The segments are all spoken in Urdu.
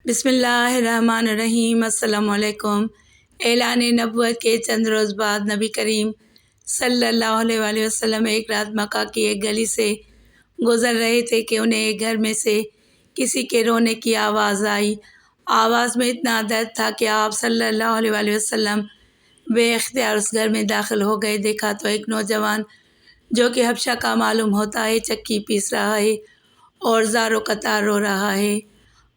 بسم اللہ الرحمن الرحیم۔ السلام علیکم۔ اعلان نبوت کے چند روز بعد نبی کریم صلی اللہ علیہ وآلہ وسلم ایک رات مکہ کی ایک گلی سے گزر رہے تھے کہ انہیں ایک گھر میں سے کسی کے رونے کی آواز آئی۔ آواز میں اتنا درد تھا کہ آپ صلی اللہ علیہ وآلہ وسلم بے اختیار اس گھر میں داخل ہو گئے۔ دیکھا تو ایک نوجوان جو کہ حبشہ کا معلوم ہوتا ہے چکی پیس رہا ہے اور زاروں قطار رو رہا ہے۔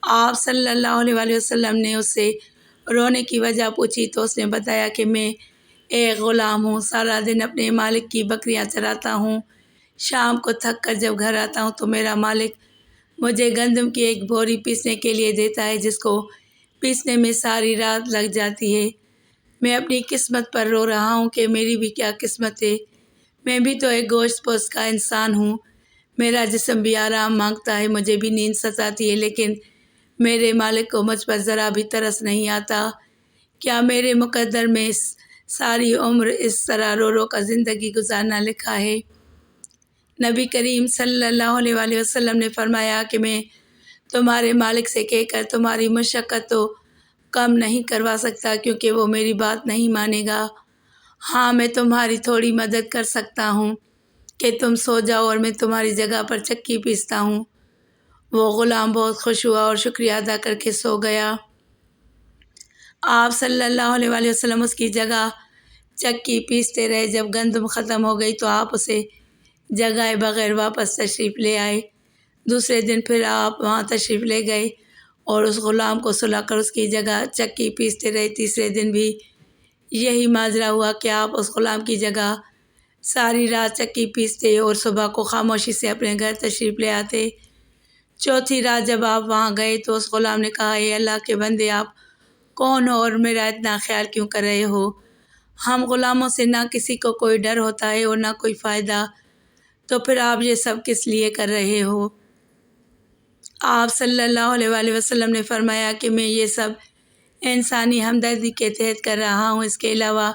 آپ صلی اللہ علیہ وآلہ وسلم نے اس سے رونے کی وجہ پوچھی تو اس نے بتایا کہ میں ایک غلام ہوں، سارا دن اپنے مالک کی بکریاں چراتا ہوں، شام کو تھک کر جب گھر آتا ہوں تو میرا مالک مجھے گندم کی ایک بوری پیسنے کے لیے دیتا ہے، جس کو پیسنے میں ساری رات لگ جاتی ہے۔ میں اپنی قسمت پر رو رہا ہوں کہ میری بھی کیا قسمت ہے، میں بھی تو ایک گوشت پوش کا انسان ہوں، میرا جسم بھی آرام مانگتا ہے، مجھے بھی نیند ستاتی ہے، لیکن میرے مالک کو مجھ پر ذرا بھی ترس نہیں آتا۔ کیا میرے مقدر میں ساری عمر اس طرح رو رو کر زندگی گزارنا لکھا ہے؟ نبی کریم صلی اللہ علیہ وآلہ وسلم نے فرمایا کہ میں تمہارے مالک سے کہہ کر تمہاری مشقت تو کم نہیں کروا سکتا، کیونکہ وہ میری بات نہیں مانے گا۔ ہاں، میں تمہاری تھوڑی مدد کر سکتا ہوں کہ تم سو جاؤ اور میں تمہاری جگہ پر چکی پیستا ہوں۔ وہ غلام بہت خوش ہوا اور شکریہ ادا کر کے سو گیا۔ آپ صلی اللہ علیہ وآلہ وسلم اس کی جگہ چکی پیستے رہے۔ جب گندم ختم ہو گئی تو آپ اسے جگائے بغیر واپس تشریف لے آئے۔ دوسرے دن پھر آپ وہاں تشریف لے گئے اور اس غلام کو سلا کر اس کی جگہ چکی پیستے رہے۔ تیسرے دن بھی یہی ماجرا ہوا کہ آپ اس غلام کی جگہ ساری رات چکی پیستے اور صبح کو خاموشی سے اپنے گھر تشریف لے آتے۔ چوتھی رات جب آپ وہاں گئے تو اس غلام نے کہا، اے اللہ کے بندے، آپ کون ہو اور میرا اتنا خیال کیوں کر رہے ہو؟ ہم غلاموں سے نہ کسی کو کوئی ڈر ہوتا ہے اور نہ کوئی فائدہ، تو پھر آپ یہ سب کس لیے کر رہے ہو؟ آپ صلی اللہ علیہ وآلہ وسلم نے فرمایا کہ میں یہ سب انسانی ہمدردی کے تحت کر رہا ہوں، اس کے علاوہ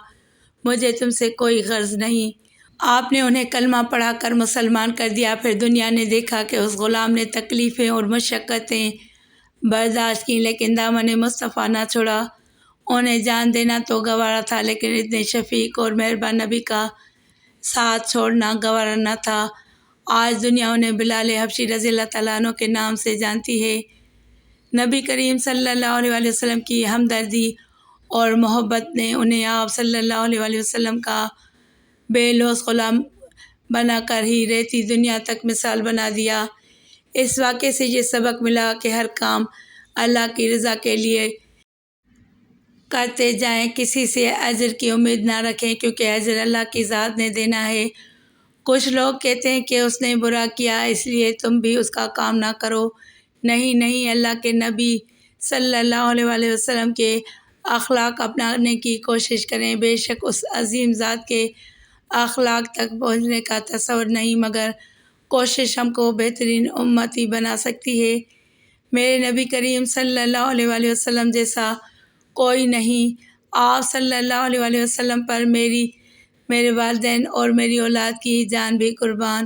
مجھے تم سے کوئی غرض نہیں۔ آپ نے انہیں کلمہ پڑھا کر مسلمان کر دیا۔ پھر دنیا نے دیکھا کہ اس غلام نے تکلیفیں اور مشقتیں برداشت کیں، لیکن دامن مصطفیٰ نہ چھوڑا۔ انہیں جان دینا تو گوارا تھا، لیکن اتنے شفیق اور مہربان نبی کا ساتھ چھوڑنا گوارا نہ تھا۔ آج دنیا انہیں بلال حبشی رضی اللہ تعالیٰ عنہ کے نام سے جانتی ہے۔ نبی کریم صلی اللہ علیہ وآلہ وسلم کی ہمدردی اور محبت نے انہیں آپ صلی اللہ علیہ وآلہ وسلم کا بے لوث غلام بنا کر ہی رہتی دنیا تک مثال بنا دیا۔ اس واقعے سے یہ سبق ملا کہ ہر کام اللہ کی رضا کے لیے کرتے جائیں، کسی سے اجر کی امید نہ رکھیں، کیونکہ اجر اللہ کی ذات نے دینا ہے۔ کچھ لوگ کہتے ہیں کہ اس نے برا کیا اس لیے تم بھی اس کا کام نہ کرو۔ نہیں، اللہ کے نبی صلی اللہ علیہ وآلہ وسلم کے اخلاق اپنانے کی کوشش کریں۔ بے شک اس عظیم ذات کے اخلاق تک پہنچنے کا تصور نہیں، مگر کوشش ہم کو بہترین امتی بنا سکتی ہے۔ میرے نبی کریم صلی اللہ علیہ وآلہ وسلم جیسا کوئی نہیں۔ آپ صلی اللہ علیہ وآلہ وسلم پر میرے والدین اور میری اولاد کی جان بھی قربان۔